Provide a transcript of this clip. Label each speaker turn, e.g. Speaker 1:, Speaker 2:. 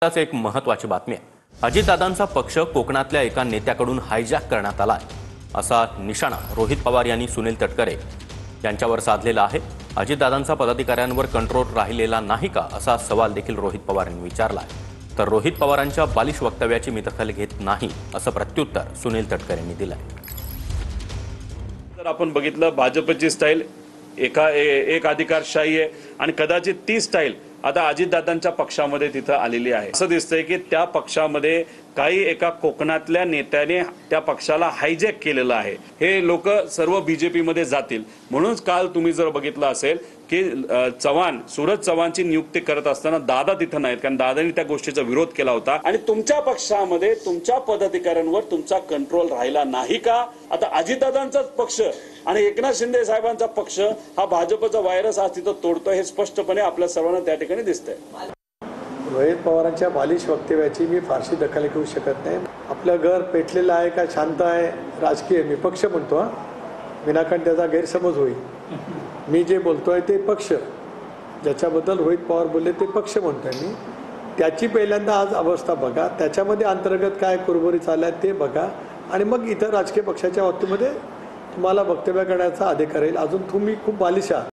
Speaker 1: त्याच एक महत्त्वाची बातमी आहे। अजितदादांचा पक्ष कोकणातल्या एका नेत्याकडून हायजॅक करण्यात आलाय असा निशाणा रोहित पवार यांनी सुनील तटकरे यांच्यावर साधलेला आहे। अजितदादांचा पदाधिकाऱ्यांवर कंट्रोल राहिलेला नाही का असा सवाल देखील रोहित पवार यांनी विचारला आहे। तर रोहित पवारांच्या बालिश वक्तव्याची मी दखल घेत नाही असं प्रत्युत्तर सुनील तटकरे यांनी दिलंय।
Speaker 2: तर आपण बघितलं भाजपची स्टाईल एक अधिकारशाही आहे आणि कदाचित ती स्टाईल आता अजितदादांच्या पक्षामध्ये तिथं आलेली आहे। असं दिसतंय की त्या पक्षामध्ये काही एका कोकणातल्या नेत्याने त्या पक्षाला हायजॅक केलेलं आहे। हे लोक सर्व बीजेपी मध्ये जातील म्हणूनच काल तुम्ही जर बघितलं असेल की सूरज चव्हाणची नियुक्ती करत असताना दादा तिथं नाहीत, कारण दादांनी त्या गोष्टीचा विरोध केला होता। आणि तुमच्या पक्षामध्ये तुमच्या पदाधिकाऱ्यांवर तुमचा कंट्रोल राहिला नाही का? आता अजितदादांचाच पक्ष आणि एकनाथ शिंदे साहेबांचा पक्ष हा भाजपचा व्हायरस आज तिथं तोडतोय हे स्पष्टपणे आपल्या सर्वांना त्या ठिकाणी दिसतंय।
Speaker 3: रोहित पवारांच्या बालिश वक्तव्याची मी फारशी दखल घेऊ शकत नाही। आपलं घर पेटलेलं आहे का शांत आहे राजकीय मी पक्ष म्हणतो, विनाकारण त्याचा गैरसमज होईल। मी जे बोलतोय ते पक्ष, ज्याच्याबद्दल रोहित पवार बोलले ते पक्ष म्हणतोय मी। त्याची पहिल्यांदा आज अवस्था बघा, त्याच्यामध्ये अंतर्गत काय कुरबुरी चालल्या ते बघा आणि मग इतर राजकीय पक्षाच्या बाबतीमध्ये तुम्हाला वक्तव्य करण्याचा अधिकार येईल। अजून तुम्ही खूप बालिश आहात।